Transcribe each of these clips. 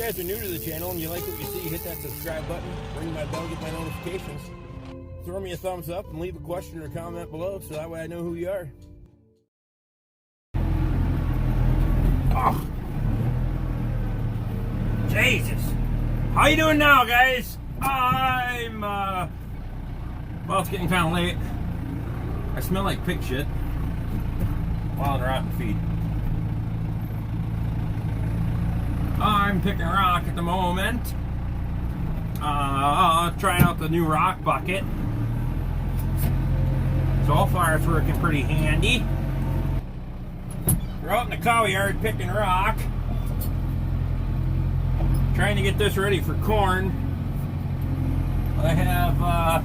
guys are new to the channel and you like what you see, hit that subscribe button, ring my bell, get my notifications. Throw me a thumbs up and leave a question or comment below so that way I know who you are. Oh, Jesus. How you doing now, guys? Well, it's getting kind of late. I smell like pig shit. Wild rotten feed. I'm picking rock at the moment. Trying out the new rock bucket. So far it's working pretty handy. We're out in the cow yard picking rock. Trying to get this ready for corn. I have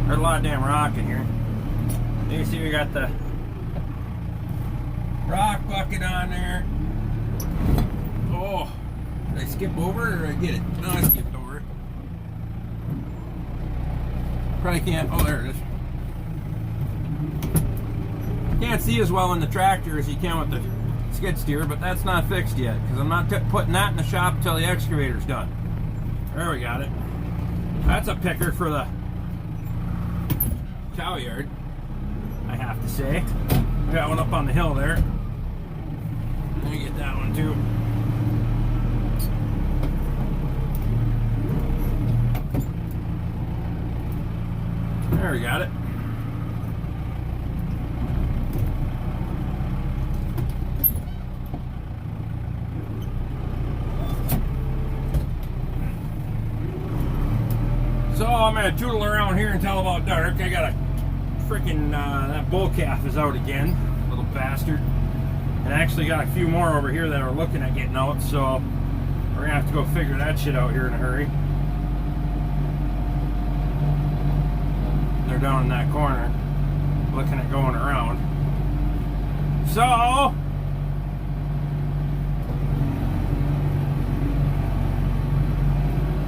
there's a lot of damn rock in here. You see we got the rock bucket on there. Oh, did I skip over it or did I get it? No, I skipped over it. Probably can't. Oh, there it is. Can't see as well in the tractor as you can with the skid steer, but that's not fixed yet because I'm not putting that in the shop until the excavator's done. There we got it. That's a picker for the cow yard, I have to say. I got one up on the hill there. Let me get that one too. There we got it. So I'm gonna tootle around here until about dark. I got a freaking that bull calf is out again, little bastard. And I actually got a few more over here that are looking at getting out, so we're gonna have to go figure that shit out here in a hurry. They're down in that corner, looking at going around. So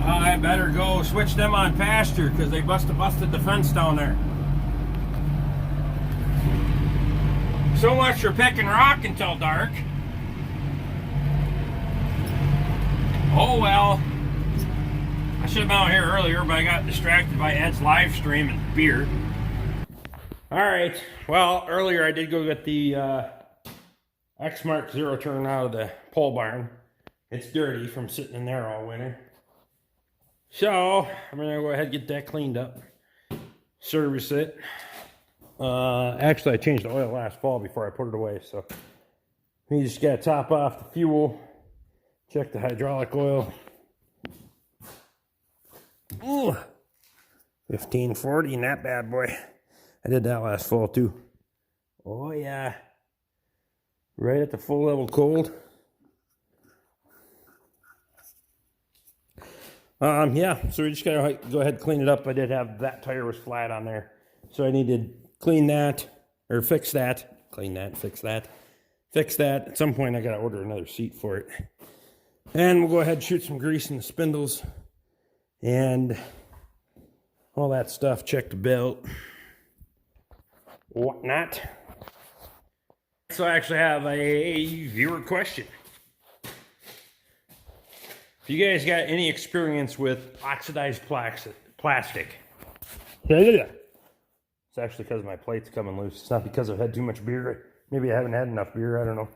I better go switch them on pasture because they busted the fence down there. So much for picking rock until dark. Oh well. I should have been out here earlier, but I got distracted by Ed's live stream and beer. Alright, well, earlier I did go get the X-Mark zero turn out of the pole barn. It's dirty from sitting in there all winter. So, I'm going to go ahead and get that cleaned up. Service it. Actually, I changed the oil last fall before I put it away, so you just got to top off the fuel, check the hydraulic oil. Ooh, 1540 in that bad boy. I did that last fall too. Oh yeah, right at the full level cold. Yeah, so we just gotta go ahead and clean it up. I did have that tire was flat on there, so I needed to clean that, or fix that. Clean that, fix that. Fix that. At some point I gotta order another seat for it. And we'll go ahead and shoot some grease in the spindles. And all that stuff. Check the belt. Whatnot. So I actually have a viewer question. If you guys got any experience with oxidized plastic. It's actually because my plate's coming loose. It's not because I've had too much beer. Maybe I haven't had enough beer. I don't know.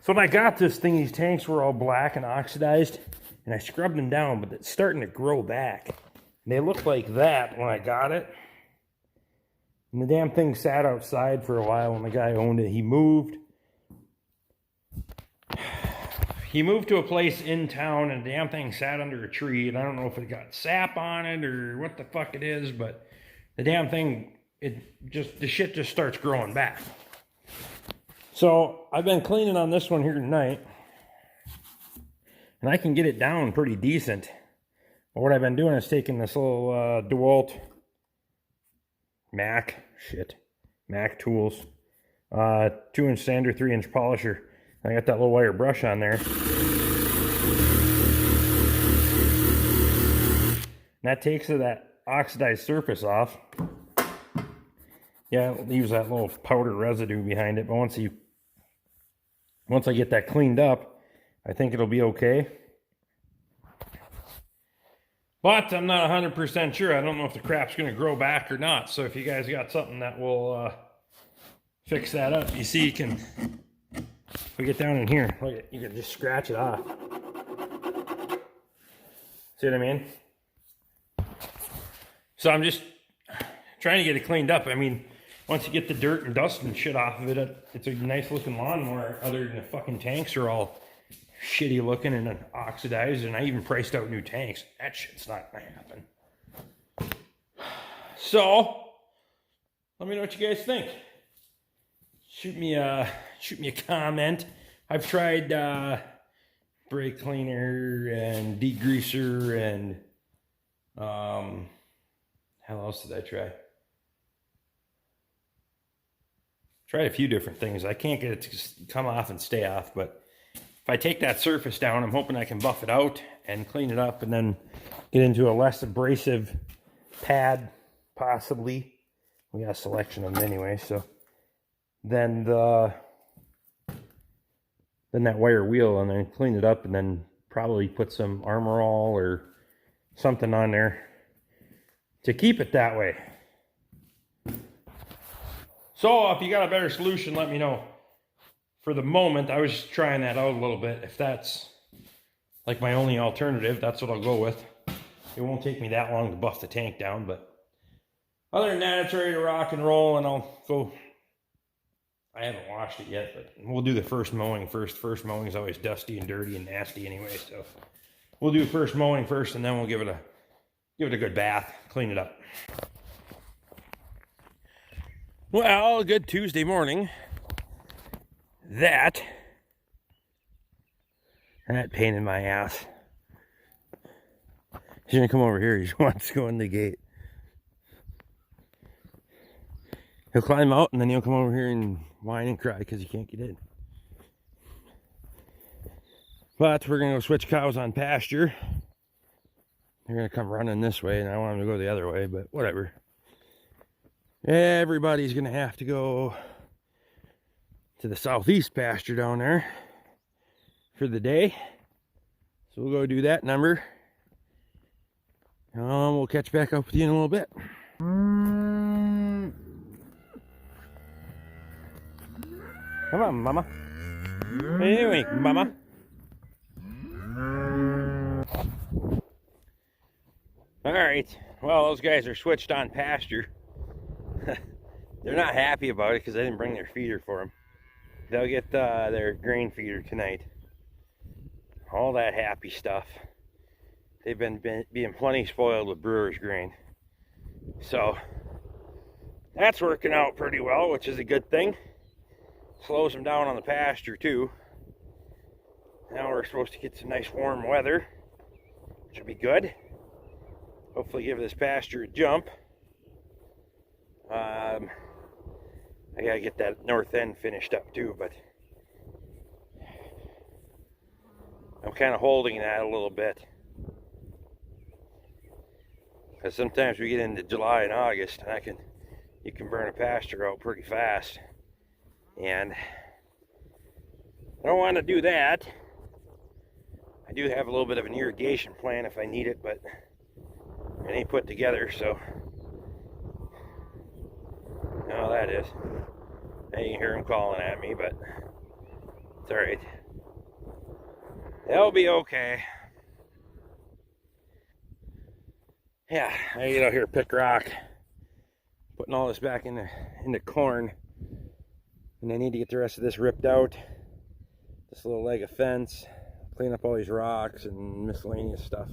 So when I got this thing, these tanks were all black and oxidized. And I scrubbed them down, but it's starting to grow back. And they looked like that when I got it. And the damn thing sat outside for a while when the guy owned it. He moved. He moved to a place in town and the damn thing sat under a tree. And I don't know if it got sap on it or what the fuck it is, but the damn thing, the shit just starts growing back. So I've been cleaning on this one here tonight. And I can get it down pretty decent. But what I've been doing is taking this little DeWalt Mac tools, 2-inch sander, 3-inch polisher. I got that little wire brush on there. And that takes that oxidized surface off. Yeah, it leaves that little powder residue behind it. But once I get that cleaned up, I think it'll be okay. But I'm not 100% sure. I don't know if the crap's going to grow back or not. So if you guys got something that will fix that up, you see, if we get down in here, look, you can just scratch it off. See what I mean? So I'm just trying to get it cleaned up. I mean, once you get the dirt and dust and shit off of it, it's a nice looking lawnmower, other than the fucking tanks are all shitty looking and oxidized, and I even priced out new tanks. That shit's not gonna happen. So let me know what you guys think. Shoot me a comment. I've tried brake cleaner and degreaser and how else did I try? Tried a few different things. I can't get it to come off and stay off, but if I take that surface down, I'm hoping I can buff it out and clean it up and then get into a less abrasive pad, possibly. We got a selection of them anyway, so then that wire wheel, and then clean it up and then probably put some Armor All or something on there to keep it that way. So if you got a better solution, let me know. For the moment, I was just trying that out a little bit. If that's like my only alternative, that's what I'll go with. It won't take me that long to buff the tank down, but other than that, it's ready to rock and roll, and I'll go. I haven't washed it yet, but we'll do the first mowing first. First mowing is always dusty and dirty and nasty anyway, so we'll do first mowing first, and then we'll give it a good bath, clean it up. Well, a good Tuesday morning. That pain in my ass. He's gonna come over here. He just wants to go in the gate. He'll climb out and then he'll come over here and whine and cry because he can't get in. But we're gonna go switch cows on pasture. They're gonna come running this way, and I want them to go the other way, but whatever. Everybody's gonna have to go to the southeast pasture down there for the day. So we'll go do that number. We'll catch back up with you in a little bit. Come on, Mama. Hey, Mama. All right. Well, those guys are switched on pasture. They're not happy about it because I didn't bring their feeder for them. They'll get their grain feeder tonight. All that happy stuff. They've been being plenty spoiled with brewer's grain. So that's working out pretty well, which is a good thing. Slows them down on the pasture too. Now we're supposed to get some nice warm weather, which will be good. Hopefully give this pasture a jump. I gotta get that north end finished up too, but I'm kind of holding that a little bit. Because sometimes we get into July and August and you can burn a pasture out pretty fast. And I don't want to do that. I do have a little bit of an irrigation plan if I need it, but it ain't put together, so. No, that is. Now you can hear him calling at me, but it's alright. They'll be okay. Yeah, I get out here, pick rock, putting all this back into corn, and I need to get the rest of this ripped out. This little leg of fence, clean up all these rocks and miscellaneous stuff.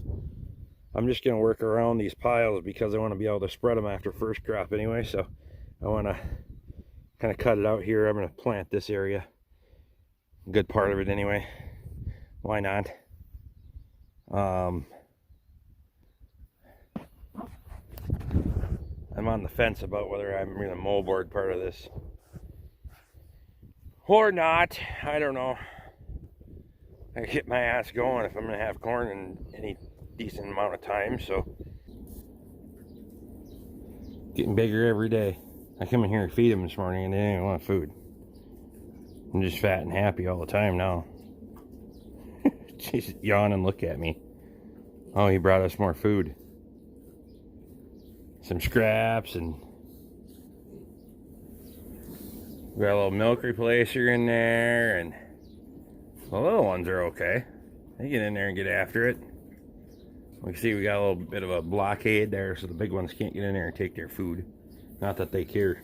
I'm just going to work around these piles because I want to be able to spread them after first crop anyway, so I want to kind of cut it out here. I'm going to plant this area, a good part of it anyway. Why not? I'm on the fence about whether I'm going to moldboard part of this or not. I don't know. I get my ass going if I'm going to have corn in any decent amount of time, so getting bigger every day. I come in here and feed them this morning and they didn't want food. I'm just fat and happy all the time now. Just yawn and look at me. Oh, he brought us more food. Some scraps, and we got a little milk replacer in there, and the little ones are okay. They get in there and get after it. We can see we got a little bit of a blockade there, so the big ones can't get in there and take their food. Not that they care.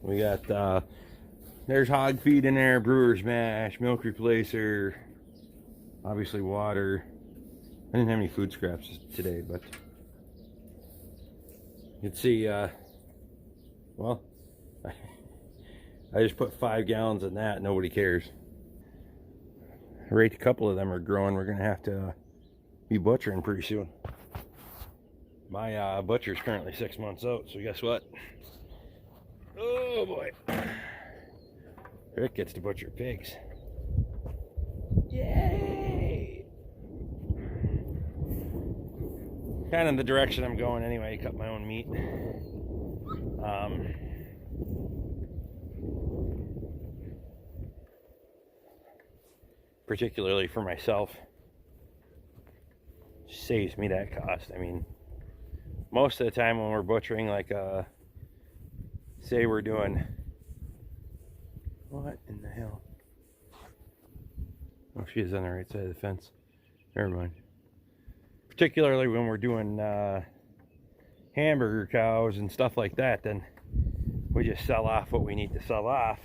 We got, there's hog feed in there, brewer's mash, milk replacer, obviously water. I didn't have any food scraps today, but you can see, well, I just put 5 gallons in that. Nobody cares. I rate a couple of them are growing. We're going to have to be butchering pretty soon. My butcher's currently 6 months out, so guess what? Oh boy. Rick gets to butcher pigs. Yay! Kind of the direction I'm going anyway, cut my own meat. Particularly for myself. Saves me that cost. I mean, most of the time when we're butchering, like say we're doing, what in the hell? Oh, she is on the right side of the fence. Never mind. Particularly when we're doing hamburger cows and stuff like that, then we just sell off what we need to sell off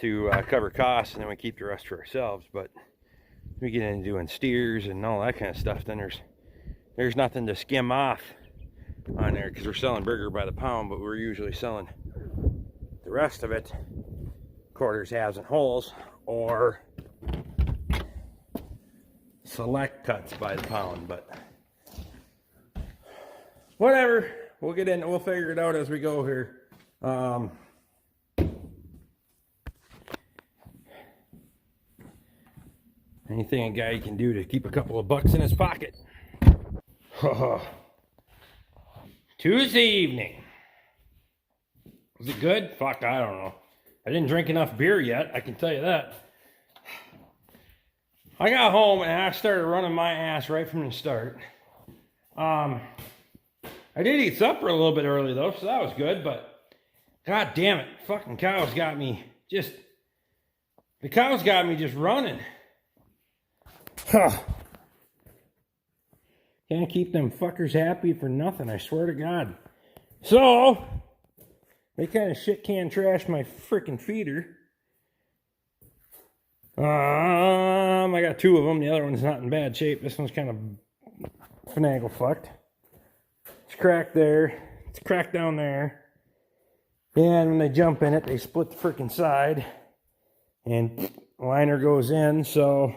to cover costs, and then we keep the rest for ourselves. But we get into doing steers and all that kind of stuff, then there's nothing to skim off on there, because we're selling burger by the pound, but we're usually selling the rest of it quarters, halves, and wholes, or select cuts by the pound. But whatever, we'll get in, we'll figure it out as we go here. Anything a guy can do to keep a couple of bucks in his pocket. Tuesday evening. Was it good? Fuck, I don't know. I didn't drink enough beer yet, I can tell you that. I got home and I started running my ass right from the start. I did eat supper a little bit early though, so that was good, but god damn it, fucking cows got me just, the cows got me just running. Can't keep them fuckers happy for nothing, I swear to God. So, they kind of shit can trash my freaking feeder. I got 2 of them. The other one's not in bad shape. This one's kind of finagle fucked. It's cracked there. It's cracked down there. And when they jump in it, they split the freaking side. And liner goes in, so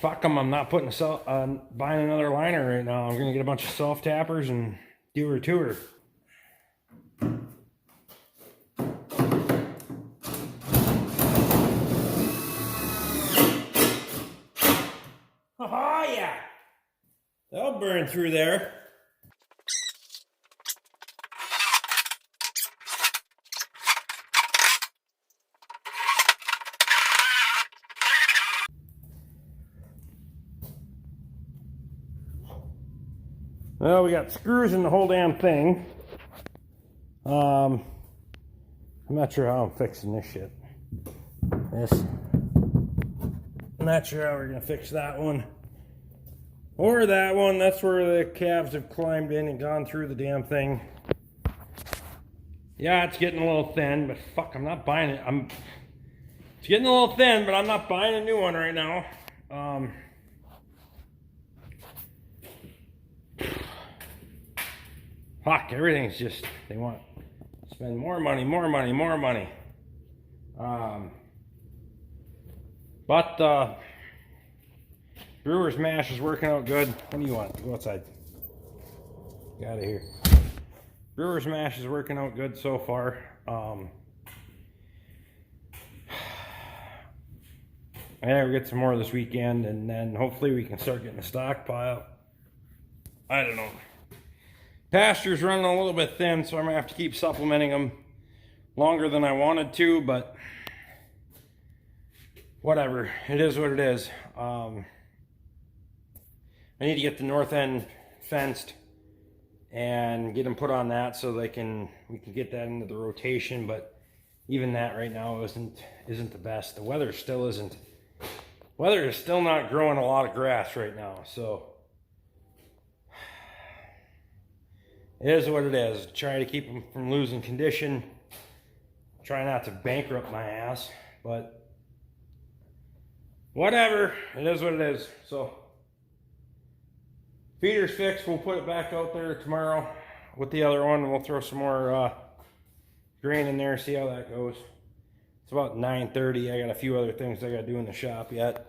fuck them, I'm not putting buying another liner right now. I'm going to get a bunch of self-tappers and do her to her. Oh yeah! That'll burn through there. Well, we got screws in the whole damn thing. I'm not sure how I'm fixing this shit. I'm not sure how we're gonna fix that one. Or that one. That's where the calves have climbed in and gone through the damn thing. Yeah, it's getting a little thin, but fuck, I'm not buying it. It's getting a little thin, but I'm not buying a new one right now. Fuck, everything's just, they want to spend more money. But brewer's mash is working out good. What do you want? Go outside. Get out of here. Brewer's mash is working out good so far. I gotta get some more this weekend, and then hopefully we can start getting a stockpile. I don't know. Pasture's running a little bit thin, so I'm gonna have to keep supplementing them longer than I wanted to, but whatever. It is what it is. I need to get the north end fenced and get them put on that so we can get that into the rotation, but even that right now isn't the best. The weather still isn't. Weather is still not growing a lot of grass right now, so it is what it is. Try to keep them from losing condition. Try not to bankrupt my ass, but whatever. It is what it is. So feeder's fixed. We'll put it back out there tomorrow with the other one, and we'll throw some more grain in there, see how that goes. It's about 9:30. I got a few other things I got to do in the shop yet.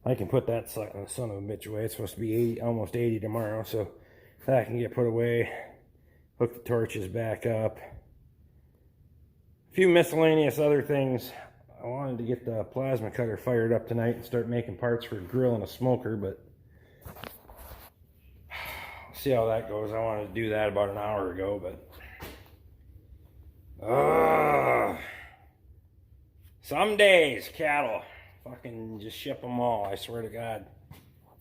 I can put that son of a bitch away. It's supposed to be 80, almost 80 tomorrow, so that can get put away. Hook the torches back up. A few miscellaneous other things. I wanted to get the plasma cutter fired up tonight and start making parts for a grill and a smoker, but see how that goes. I wanted to do that about an hour ago, but some days cattle fucking just ship them all, I swear to God.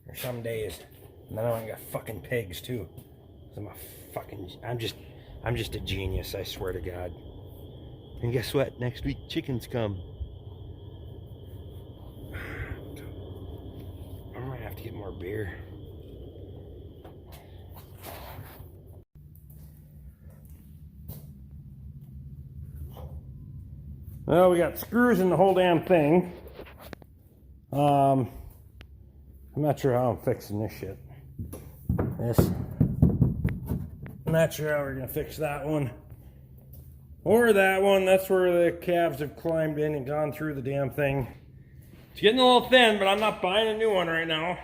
Or some days. And then I got fucking pigs too. I'm just a genius, I swear to God. And guess what? Next week chickens come. I'm gonna have to get more beer. Well, we got screws in the whole damn thing. I'm not sure how I'm fixing this shit. I'm not sure how we're gonna fix that one. Or that one. That's where the calves have climbed in and gone through the damn thing. It's getting a little thin, but I'm not buying a new one right now.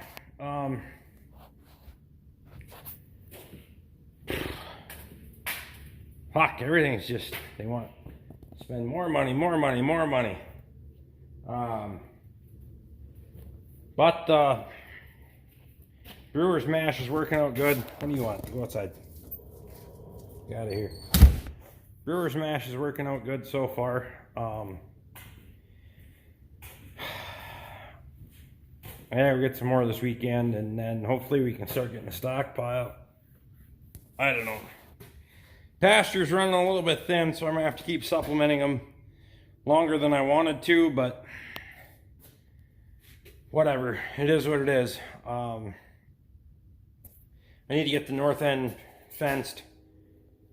Fuck, everything's just, they want to spend more money. But brewer's mash is working out good. What do you want? Go outside. Get out of here. Brewer's mash is working out good so far. I gotta get some more this weekend, and then hopefully we can start getting a stockpile. I don't know. Pasture's running a little bit thin, so I'm gonna have to keep supplementing them longer than I wanted to, but whatever. It is what it is. I need to get the north end fenced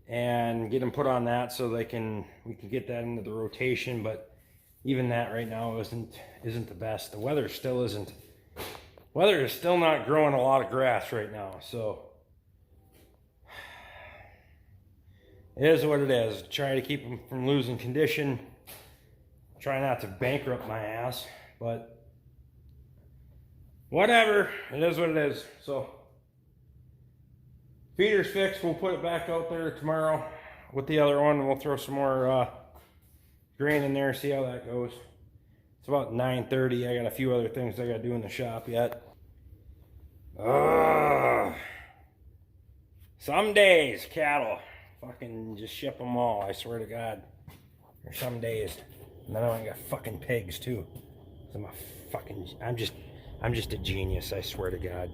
and get them put on that so we can get that into the rotation, but even that right now isn't the best. The weather still isn't. Weather is still not growing a lot of grass right now, so it is what it is. Try to keep them from losing condition. Try not to bankrupt my ass, but whatever. It is what it is. So feeder's fixed. We'll put it back out there tomorrow with the other one, and we'll throw some more grain in there, see how that goes. It's about 9:30. I got a few other things I got to do in the shop yet. Some days cattle fucking just ship them all, I swear to God. Or some days. And then I got fucking pigs too. I'm just a genius, I swear to God.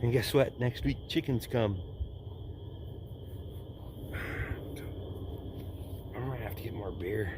And guess what? Next week chickens come. I'm gonna have to get more beer.